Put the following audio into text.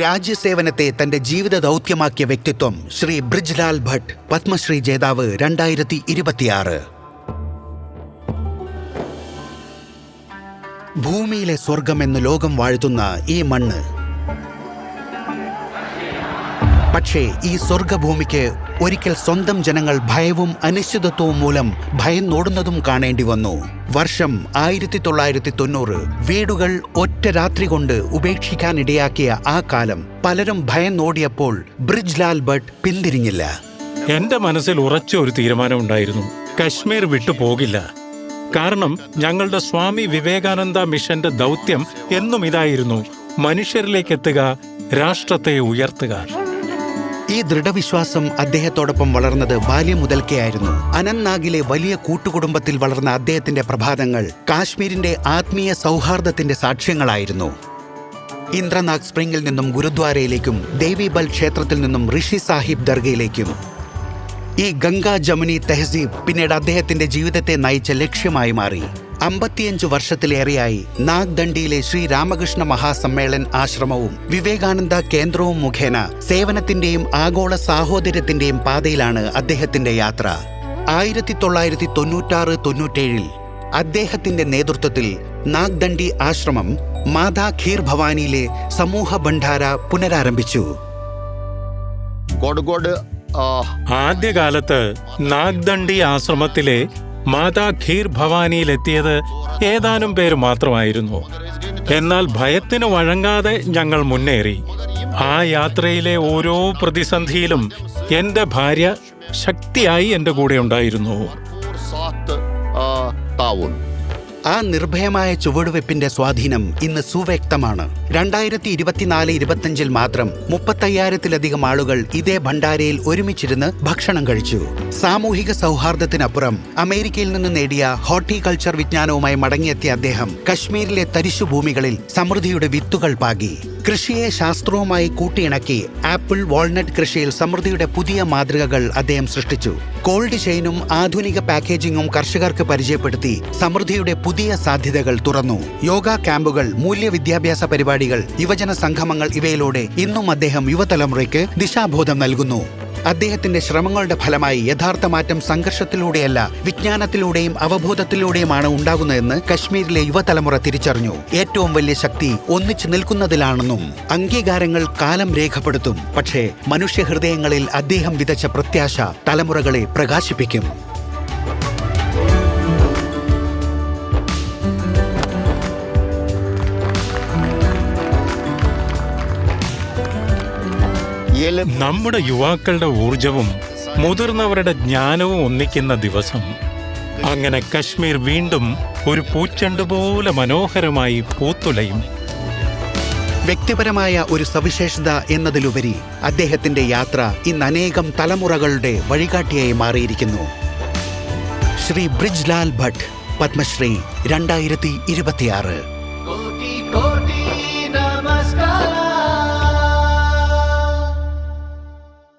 രാജ്യസേവനത്തെ തന്റെ ജീവിത ദൗത്യമാക്കിയ വ്യക്തിത്വം ശ്രീ ബ്രിജ്ലാൽ ഭട്ട്, പത്മശ്രീ ജേതാവ് 2026. ഭൂമിയിലെ സ്വർഗമെന്ന് ലോകം വാഴ്ത്തുന്ന ഈ മണ്ണ്. പക്ഷേ ഈ സ്വർഗഭൂമിക്ക് ഒരിക്കൽ സ്വന്തം ജനങ്ങൾ ഭയവും അനിശ്ചിതത്വവും മൂലം ഭയന്നോടുന്നതും കാണേണ്ടി വന്നു. വർഷം 1990. വീടുകൾ ഒറ്റ രാത്രി കൊണ്ട് ഉപേക്ഷിക്കാനിടയാക്കിയ ആ കാലം പലരും ഭയന്നോടിയപ്പോൾ ബ്രിജ്ലാൽ ഭട്ട് പിന്തിരിഞ്ഞില്ല. എന്റെ മനസ്സിൽ ഉറച്ച ഒരു തീരുമാനമുണ്ടായിരുന്നു. കശ്മീർ വിട്ടു പോകില്ല. കാരണം ഞങ്ങളുടെ സ്വാമി വിവേകാനന്ദ മിഷന്റെ ദൗത്യം എന്നും ഇതായിരുന്നു: മനുഷ്യരിലേക്കെത്തുക, രാഷ്ട്രത്തെ ഉയർത്തുക. ഈ ദൃഢവിശ്വാസം അദ്ദേഹത്തോടൊപ്പം വളർന്നത് ബാല്യം മുതൽക്കേ ആയിരുന്നു. അനന്ത്നാഗിലെ വലിയ കൂട്ടുകുടുംബത്തിൽ വളർന്ന അദ്ദേഹത്തിന്റെ പ്രഭാതങ്ങൾ കാശ്മീരിന്റെ ആത്മീയ സൗഹാർദ്ദത്തിന്റെ സാക്ഷ്യങ്ങളായിരുന്നു. ഇന്ദ്രനാഗ് സ്പ്രിംഗിൽ നിന്നും ഗുരുദ്വാരയിലേക്കും ദേവിബൽ ക്ഷേത്രത്തിൽ നിന്നും ഋഷി സാഹിബ് ദർഗയിലേക്കും ഈ ഗംഗാ ജമുനി തെഹ്സീബ് പിന്നീട് അദ്ദേഹത്തിന്റെ ജീവിതത്തെ നയിച്ച ലക്ഷ്യമായി മാറി. 55 വർഷത്തിലേറെയായി നാഗ്ദണ്ഡിയിലെ ശ്രീ രാമകൃഷ്ണ മഹാസമ്മേളൻ ആശ്രമവും വിവേകാനന്ദ കേന്ദ്രവും മുഖേന സേവനത്തിന്റെയും ആഗോള സാഹോദര്യത്തിന്റെയും പാതയിലാണ് അദ്ദേഹത്തിന്റെ യാത്ര. 1996-97 അദ്ദേഹത്തിന്റെ നേതൃത്വത്തിൽ നാഗ്ദണ്ഡി ആശ്രമം മാതാ ഖീർ ഭവാനിയിലെ സമൂഹ ഭണ്ഡാര പുനരാരംഭിച്ചു. ആദ്യകാലത്ത് നാഗ്ദണ്ഡി ആശ്രമത്തിലെ മാതാ ഖീർ ഭവാനിയിലെത്തിയത് ഏതാനും പേര് മാത്രമായിരുന്നു. എന്നാൽ ഭയത്തിന് വഴങ്ങാതെ ഞങ്ങൾ മുന്നേറി. ആ യാത്രയിലെ ഓരോ പ്രതിസന്ധിയിലും എന്റെ ഭാര്യ ശക്തിയായി എന്റെ കൂടെ ഉണ്ടായിരുന്നു. ആ നിർഭയമായ ചുവടുവെപ്പിന്റെ സ്വാധീനം ഇന്ന് സുവ്യക്തമാണ്. 2024-25 മാത്രം 35,000-ലധികം ആളുകൾ ഇതേ ഭണ്ഡാരയിൽ ഒരുമിച്ചിരുന്ന് ഭക്ഷണം കഴിച്ചു. സാമൂഹിക സൗഹാർദ്ദത്തിനപ്പുറം അമേരിക്കയിൽ നിന്ന് നേടിയ ഹോർട്ടികൾച്ചർ വിജ്ഞാനവുമായി മടങ്ങിയെത്തിയ അദ്ദേഹം കശ്മീരിലെ തരിശുഭൂമികളിൽ സമൃദ്ധിയുടെ വിത്തുകൾ പാകി. കൃഷിയെ ശാസ്ത്രവുമായി കൂട്ടിയിണക്കി ആപ്പിൾ, വാൾനട്ട് കൃഷിയിൽ സമൃദ്ധിയുടെ പുതിയ മാതൃകകൾ അദ്ദേഹം സൃഷ്ടിച്ചു. കോൾഡ് ചെയിനും ആധുനിക പാക്കേജിംഗും കർഷകർക്ക് പരിചയപ്പെടുത്തി സമൃദ്ധിയുടെ പുതിയ സാധ്യതകൾ തുറന്നു. യോഗ ക്യാമ്പുകൾ, മൂല്യവിദ്യാഭ്യാസ പരിപാടികൾ, യുവജന സംഗമങ്ങൾ ഇവയിലൂടെ ഇന്നും അദ്ദേഹം യുവതലമുറയ്ക്ക് ദിശാബോധം നൽകുന്നു. അദ്ദേഹത്തിന്റെ ശ്രമങ്ങളുടെ ഫലമായി യഥാർത്ഥ മാറ്റം സംഘർഷത്തിലൂടെയല്ല, വിജ്ഞാനത്തിലൂടെയും അവബോധത്തിലൂടെയുമാണ് ഉണ്ടാകുന്നതെന്ന് കശ്മീരിലെ യുവതലമുറ തിരിച്ചറിഞ്ഞു. ഏറ്റവും വലിയ ശക്തി ഒന്നിച്ചു നിൽക്കുന്നതിലാണെന്നും അംഗീകാരങ്ങൾ കാലം രേഖപ്പെടുത്തും. പക്ഷേ മനുഷ്യഹൃദയങ്ങളിൽ അദ്ദേഹം വിതച്ച പ്രത്യാശ തലമുറകളെ പ്രകാശിപ്പിക്കും. നമ്മുടെ യുവാക്കളുടെ ഊർജവും മുതിർന്നവരുടെ ജ്ഞാനവും ഒന്നിക്കുന്ന ദിവസം. അങ്ങനെ കശ്മീർ വീണ്ടും ഒരു പൂച്ചെണ്ട് പോലെ മനോഹരമായി പൂത്തുലയും. വ്യക്തിപരമായ ഒരു സവിശേഷത എന്നതിലുപരി അദ്ദേഹത്തിന്റെ യാത്ര ഇന്ന് അനേകം തലമുറകളുടെ വഴികാട്ടിയായി മാറിയിരിക്കുന്നു. ശ്രീ ബ്രിജ്ലാൽ ഭട്ട്, പത്മശ്രീ 2026.